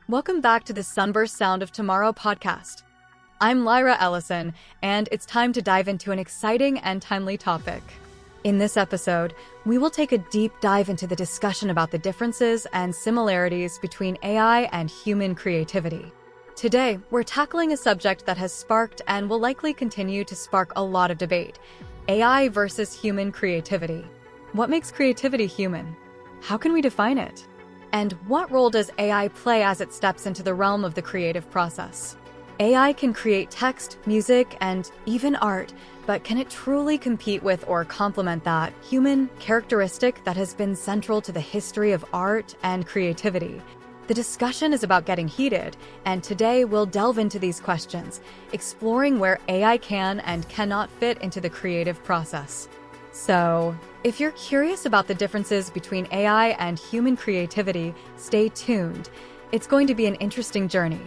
Welcome back to the Sunburst Sound of Tomorrow podcast. I'm Lyra Ellison, and it's time to dive into an exciting and timely topic. In this episode, we will take a deep dive into the discussion about the differences and similarities between AI and human creativity. Today, we're tackling a subject that has sparked and will likely continue to spark a lot of debate: AI versus human creativity. What makes creativity human? How can we define it? And what role does AI play as it steps into the realm of the creative process? AI can create text, music, and even art, but can it truly compete with or complement that human characteristic that has been central to the history of art and creativity? The discussion is about getting heated, and today we'll delve into these questions, exploring where AI can and cannot fit into the creative process. So, if you're curious about the differences between AI and human creativity, stay tuned. It's going to be an interesting journey.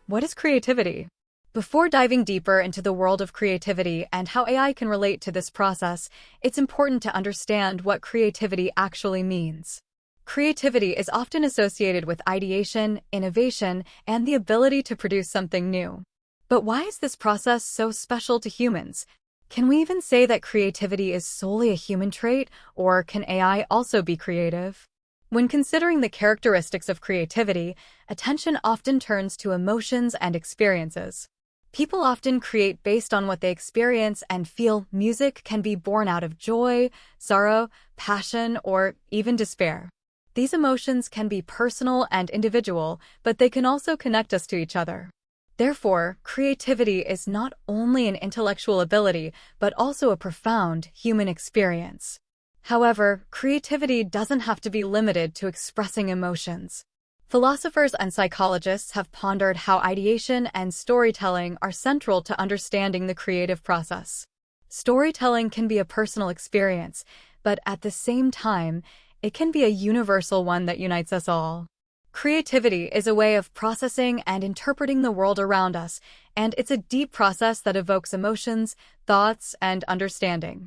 What is creativity? Before diving deeper into the world of creativity and how AI can relate to this process, it's important to understand what creativity actually means. Creativity is often associated with ideation, innovation, and the ability to produce something new. But why is this process so special to humans? Can we even say that creativity is solely a human trait, or can AI also be creative? When considering the characteristics of creativity, attention often turns to emotions and experiences. People often create based on what they experience and feel. Music can be born out of joy, sorrow, passion, or even despair. These emotions can be personal and individual, but they can also connect us to each other. Therefore, creativity is not only an intellectual ability, but also a profound human experience. However, creativity doesn't have to be limited to expressing emotions. Philosophers and psychologists have pondered how ideation and storytelling are central to understanding the creative process. Storytelling can be a personal experience, but at the same time, it can be a universal one that unites us all. Creativity is a way of processing and interpreting the world around us, and it's a deep process that evokes emotions, thoughts, and understanding.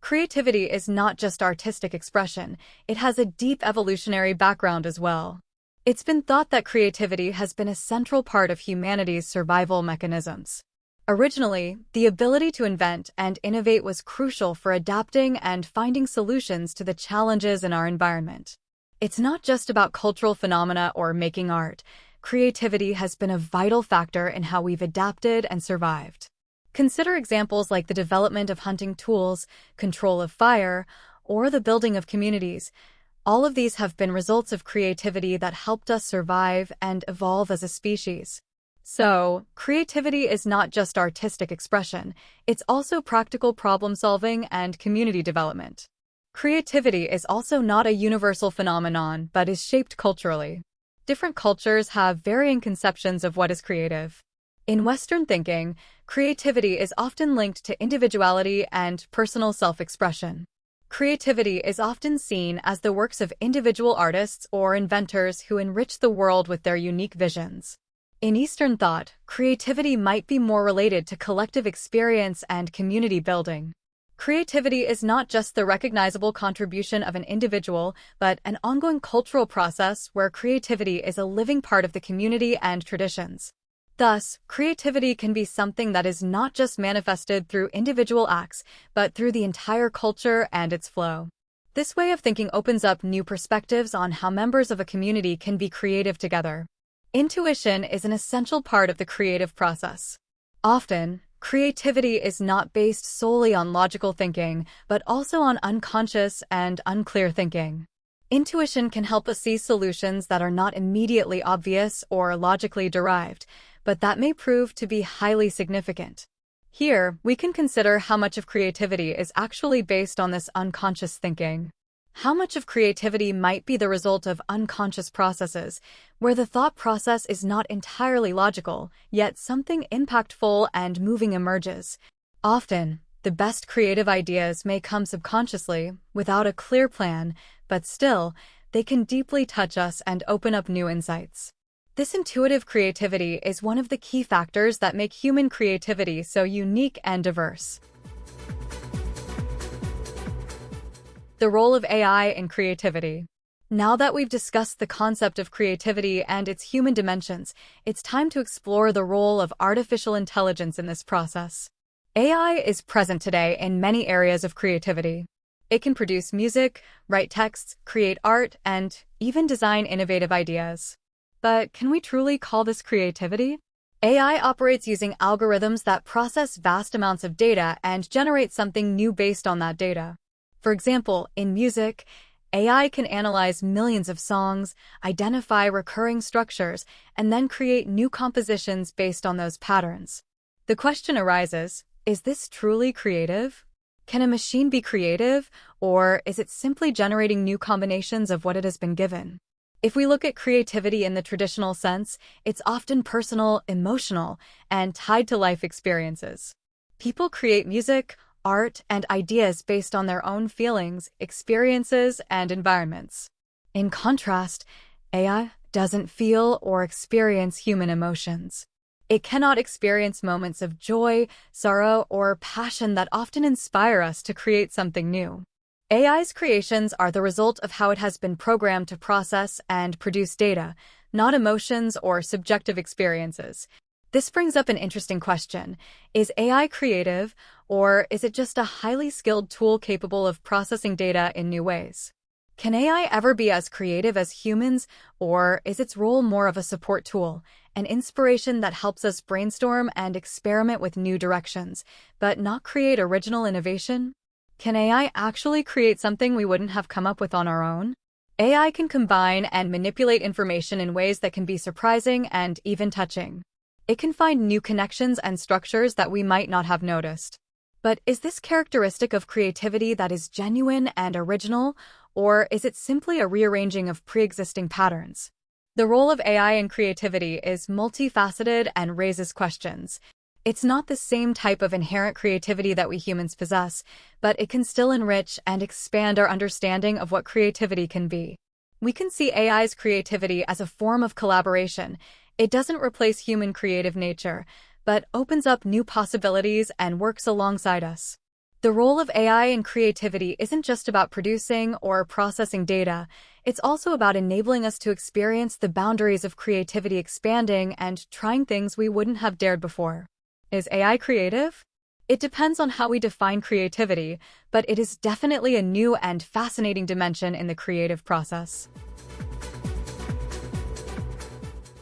Creativity is not just artistic expression, it has a deep evolutionary background as well. It's been thought that creativity has been a central part of humanity's survival mechanisms. Originally, the ability to invent and innovate was crucial for adapting and finding solutions to the challenges in our environment. It's not just about cultural phenomena or making art. Creativity has been a vital factor in how we've adapted and survived. Consider examples like the development of hunting tools, control of fire, or the building of communities. All of these have been results of creativity that helped us survive and evolve as a species. So, creativity is not just artistic expression, it's also practical problem-solving and community development. Creativity is also not a universal phenomenon, but is shaped culturally. Different cultures have varying conceptions of what is creative. In Western thinking, creativity is often linked to individuality and personal self-expression. Creativity is often seen as the works of individual artists or inventors who enrich the world with their unique visions. In Eastern thought, creativity might be more related to collective experience and community building. Creativity is not just the recognizable contribution of an individual, but an ongoing cultural process where creativity is a living part of the community and traditions. Thus, creativity can be something that is not just manifested through individual acts, but through the entire culture and its flow. This way of thinking opens up new perspectives on how members of a community can be creative together. Intuition is an essential part of the creative process. Often, creativity is not based solely on logical thinking, but also on unconscious and unclear thinking. Intuition can help us see solutions that are not immediately obvious or logically derived, but that may prove to be highly significant. Here, we can consider how much of creativity is actually based on this unconscious thinking. How much of creativity might be the result of unconscious processes, where the thought process is not entirely logical, yet something impactful and moving emerges. Often, the best creative ideas may come subconsciously, without a clear plan, but still, they can deeply touch us and open up new insights. This intuitive creativity is one of the key factors that make human creativity so unique and diverse. The role of AI in creativity. Now that we've discussed the concept of creativity and its human dimensions, it's time to explore the role of artificial intelligence in this process. AI is present today in many areas of creativity. It can produce music, write texts, create art, and even design innovative ideas. But can we truly call this creativity? AI operates using algorithms that process vast amounts of data and generate something new based on that data. For example, in music, AI can analyze millions of songs, identify recurring structures, and then create new compositions based on those patterns. The question arises, is this truly creative? Can a machine be creative, or is it simply generating new combinations of what it has been given? If we look at creativity in the traditional sense, it's often personal, emotional, and tied to life experiences. People create music, art, and ideas based on their own feelings, experiences, and environments. In contrast, AI doesn't feel or experience human emotions. It cannot experience moments of joy, sorrow, or passion that often inspire us to create something new. AI's creations are the result of how it has been programmed to process and produce data, not emotions or subjective experiences. This brings up an interesting question. Is AI creative, or is it just a highly skilled tool capable of processing data in new ways? Can AI ever be as creative as humans, or is its role more of a support tool, an inspiration that helps us brainstorm and experiment with new directions, but not create original innovation? Can AI actually create something we wouldn't have come up with on our own? AI can combine and manipulate information in ways that can be surprising and even touching. It can find new connections and structures that we might not have noticed. But is this characteristic of creativity that is genuine and original, or is it simply a rearranging of pre-existing patterns? The role of AI in creativity is multifaceted and raises questions. It's not the same type of inherent creativity that we humans possess, but it can still enrich and expand our understanding of what creativity can be. We can see AI's creativity as a form of collaboration. It doesn't replace human creative nature, but opens up new possibilities and works alongside us. The role of AI in creativity isn't just about producing or processing data, it's also about enabling us to experience the boundaries of creativity expanding and trying things we wouldn't have dared before. Is AI creative? It depends on how we define creativity, but it is definitely a new and fascinating dimension in the creative process.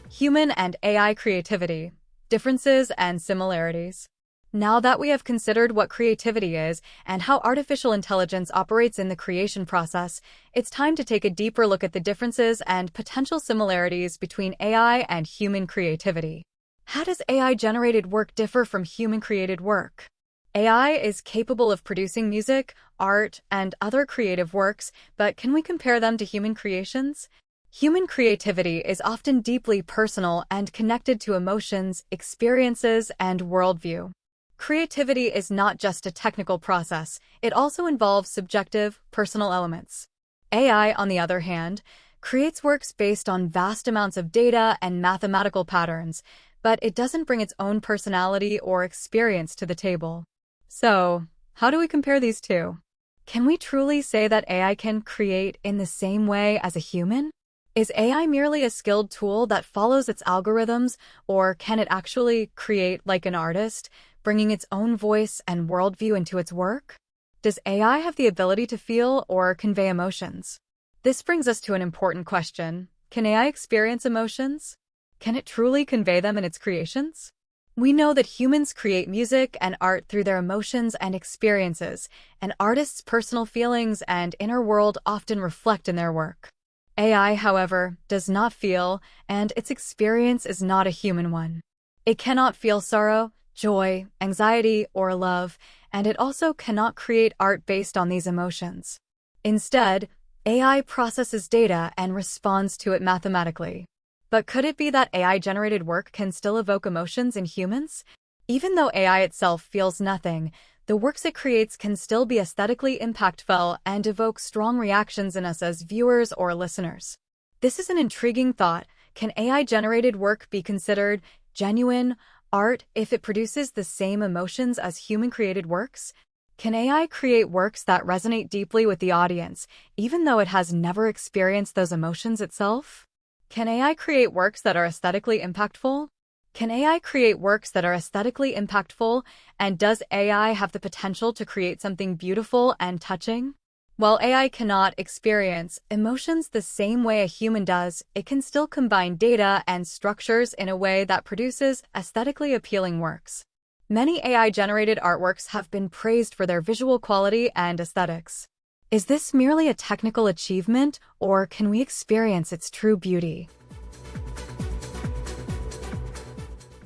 Human and AI creativity, differences and similarities. Now that we have considered what creativity is and how artificial intelligence operates in the creation process, it's time to take a deeper look at the differences and potential similarities between AI and human creativity. How does AI-generated work differ from human-created work? AI is capable of producing music, art, and other creative works, but can we compare them to human creations? Human creativity is often deeply personal and connected to emotions, experiences, and worldview. Creativity is not just a technical process, it also involves subjective, personal elements. AI, on the other hand, creates works based on vast amounts of data and mathematical patterns, but it doesn't bring its own personality or experience to the table. So, how do we compare these two? Can we truly say that AI can create in the same way as a human? Is AI merely a skilled tool that follows its algorithms, or can it actually create like an artist, bringing its own voice and worldview into its work? Does AI have the ability to feel or convey emotions? This brings us to an important question. Can AI experience emotions? Can it truly convey them in its creations? We know that humans create music and art through their emotions and experiences, and artists' personal feelings and inner world often reflect in their work. AI, however, does not feel, and its experience is not a human one. It cannot feel sorrow, joy, anxiety, or love, and it also cannot create art based on these emotions. Instead, AI processes data and responds to it mathematically. But could it be that AI-generated work can still evoke emotions in humans? Even though AI itself feels nothing, the works it creates can still be aesthetically impactful and evoke strong reactions in us as viewers or listeners. This is an intriguing thought. Can AI-generated work be considered genuine art if it produces the same emotions as human-created works? Can AI create works that resonate deeply with the audience, even though it has never experienced those emotions itself? Can AI create works that are aesthetically impactful? Can AI create works that are aesthetically impactful, and does AI have the potential to create something beautiful and touching? While AI cannot experience emotions the same way a human does, it can still combine data and structures in a way that produces aesthetically appealing works. Many AI-generated artworks have been praised for their visual quality and aesthetics. Is this merely a technical achievement, or can we experience its true beauty?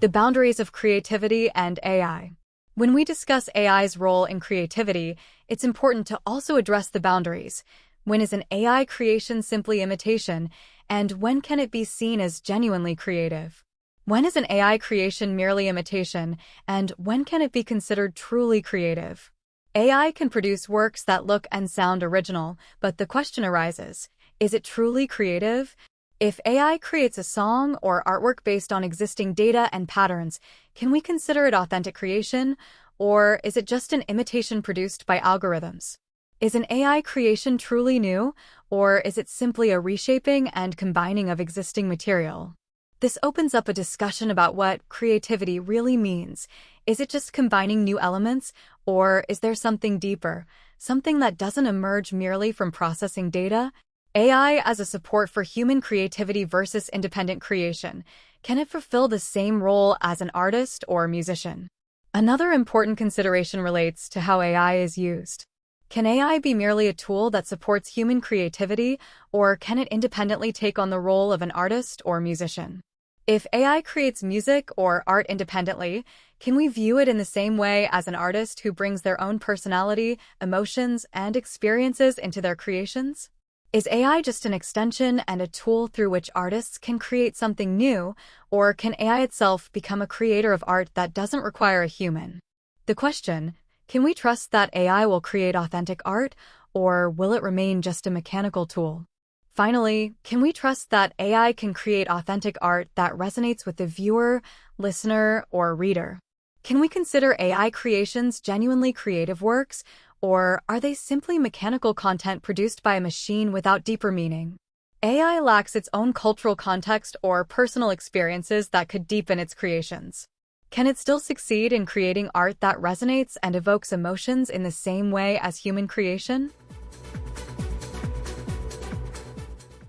The boundaries of creativity and AI. When we discuss AI's role in creativity, it's important to also address the boundaries. When is an AI creation simply imitation, and when can it be seen as genuinely creative? When is an AI creation merely imitation, and when can it be considered truly creative? AI can produce works that look and sound original, but the question arises, is it truly creative? If AI creates a song or artwork based on existing data and patterns, can we consider it authentic creation, or is it just an imitation produced by algorithms? Is an AI creation truly new, or is it simply a reshaping and combining of existing material? This opens up a discussion about what creativity really means. Is it just combining new elements, or is there something deeper, something that doesn't emerge merely from processing data? AI as a support for human creativity versus independent creation. Can it fulfill the same role as an artist or musician? Another important consideration relates to how AI is used. Can AI be merely a tool that supports human creativity, or can it independently take on the role of an artist or musician? If AI creates music or art independently, can we view it in the same way as an artist who brings their own personality, emotions, and experiences into their creations? Is AI just an extension and a tool through which artists can create something new, or can AI itself become a creator of art that doesn't require a human? The question, can we trust that AI will create authentic art, or will it remain just a mechanical tool? Finally, can we trust that AI can create authentic art that resonates with the viewer, listener, or reader? Can we consider AI creations genuinely creative works, or are they simply mechanical content produced by a machine without deeper meaning? AI lacks its own cultural context or personal experiences that could deepen its creations. Can it still succeed in creating art that resonates and evokes emotions in the same way as human creation?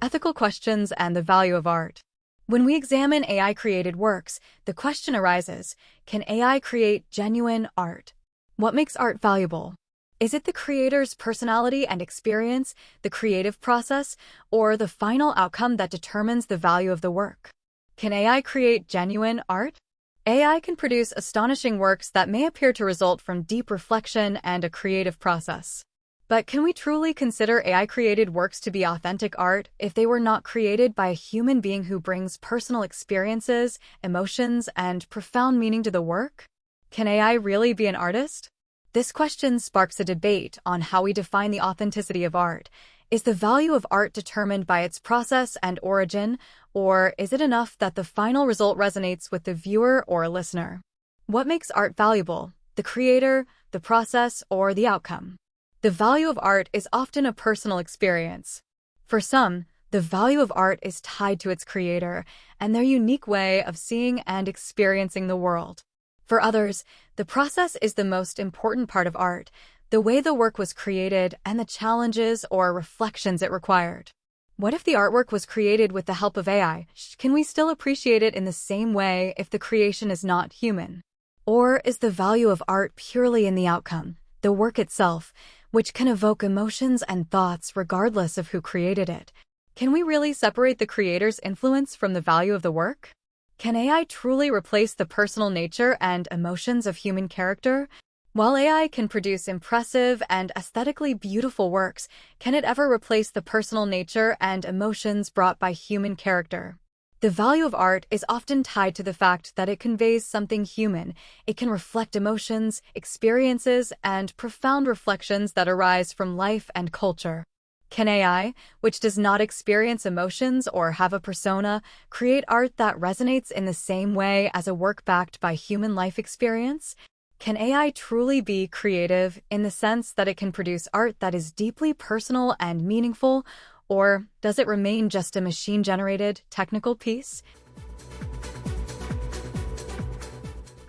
Ethical questions and the value of art. When we examine AI-created works, the question arises, can AI create genuine art? What makes art valuable? Is it the creator's personality and experience, the creative process, or the final outcome that determines the value of the work? Can AI create genuine art? AI can produce astonishing works that may appear to result from deep reflection and a creative process. But can we truly consider AI-created works to be authentic art if they were not created by a human being who brings personal experiences, emotions, and profound meaning to the work? Can AI really be an artist? This question sparks a debate on how we define the authenticity of art. Is the value of art determined by its process and origin, or is it enough that the final result resonates with the viewer or listener? What makes art valuable? The creator, the process, or the outcome? The value of art is often a personal experience. For some, the value of art is tied to its creator and their unique way of seeing and experiencing the world. For others, the process is the most important part of art, the way the work was created and the challenges or reflections it required. What if the artwork was created with the help of AI? Can we still appreciate it in the same way if the creation is not human? Or is the value of art purely in the outcome, the work itself, which can evoke emotions and thoughts regardless of who created it? Can we really separate the creator's influence from the value of the work? Can AI truly replace the personal nature and emotions of human character? While AI can produce impressive and aesthetically beautiful works, can it ever replace the personal nature and emotions brought by human character? The value of art is often tied to the fact that it conveys something human. It can reflect emotions, experiences, and profound reflections that arise from life and culture. Can AI, which does not experience emotions or have a persona, create art that resonates in the same way as a work backed by human life experience? Can AI truly be creative in the sense that it can produce art that is deeply personal and meaningful, or does it remain just a machine-generated technical piece?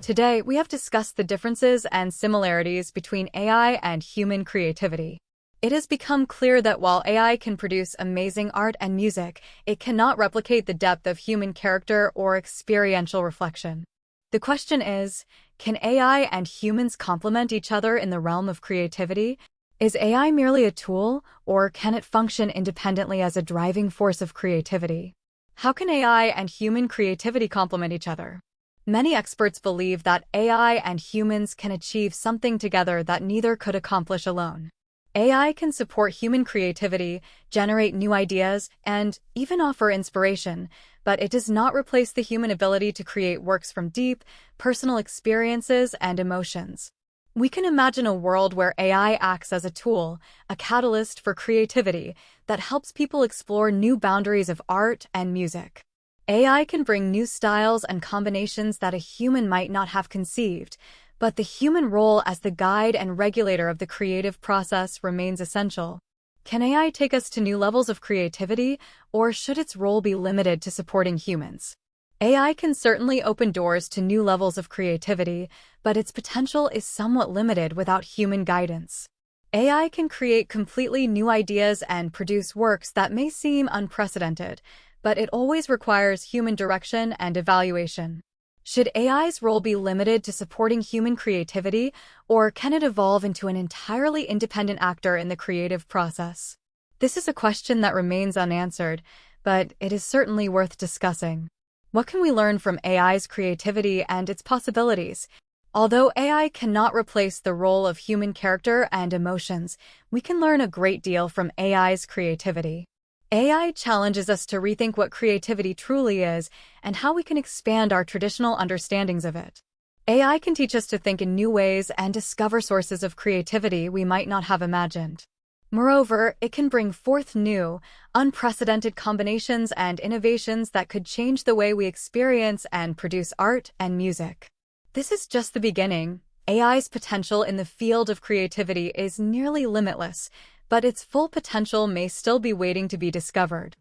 Today, we have discussed the differences and similarities between AI and human creativity. It has become clear that while AI can produce amazing art and music, it cannot replicate the depth of human character or experiential reflection. The question is, can AI and humans complement each other in the realm of creativity? Is AI merely a tool, or can it function independently as a driving force of creativity? How can AI and human creativity complement each other? Many experts believe that AI and humans can achieve something together that neither could accomplish alone. AI can support human creativity, generate new ideas, and even offer inspiration, but it does not replace the human ability to create works from deep, personal experiences and emotions. We can imagine a world where AI acts as a tool, a catalyst for creativity that helps people explore new boundaries of art and music. AI can bring new styles and combinations that a human might not have conceived, but the human role as the guide and regulator of the creative process remains essential. Can AI take us to new levels of creativity, or should its role be limited to supporting humans? AI can certainly open doors to new levels of creativity, but its potential is somewhat limited without human guidance. AI can create completely new ideas and produce works that may seem unprecedented, but it always requires human direction and evaluation. Should AI's role be limited to supporting human creativity, or can it evolve into an entirely independent actor in the creative process? This is a question that remains unanswered, but it is certainly worth discussing. What can we learn from AI's creativity and its possibilities? Although AI cannot replace the role of human character and emotions, we can learn a great deal from AI's creativity. AI challenges us to rethink what creativity truly is and how we can expand our traditional understandings of it. AI can teach us to think in new ways and discover sources of creativity we might not have imagined. Moreover, it can bring forth new, unprecedented combinations and innovations that could change the way we experience and produce art and music. This is just the beginning. AI's potential in the field of creativity is nearly limitless, but its full potential may still be waiting to be discovered.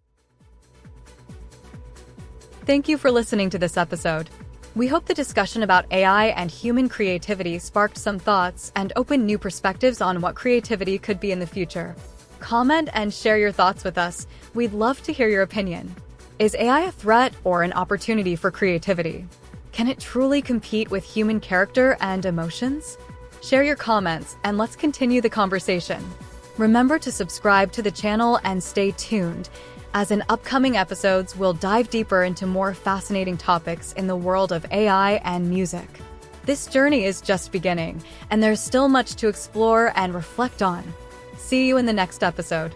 Thank you for listening to this episode. We hope the discussion about AI and human creativity sparked some thoughts and opened new perspectives on what creativity could be in the future. Comment and share your thoughts with us. We'd love to hear your opinion. Is AI a threat or an opportunity for creativity? Can it truly compete with human character and emotions? Share your comments and let's continue the conversation. Remember to subscribe to the channel and stay tuned, as in upcoming episodes we'll dive deeper into more fascinating topics in the world of AI and music. This journey is just beginning, and there's still much to explore and reflect on. See you in the next episode.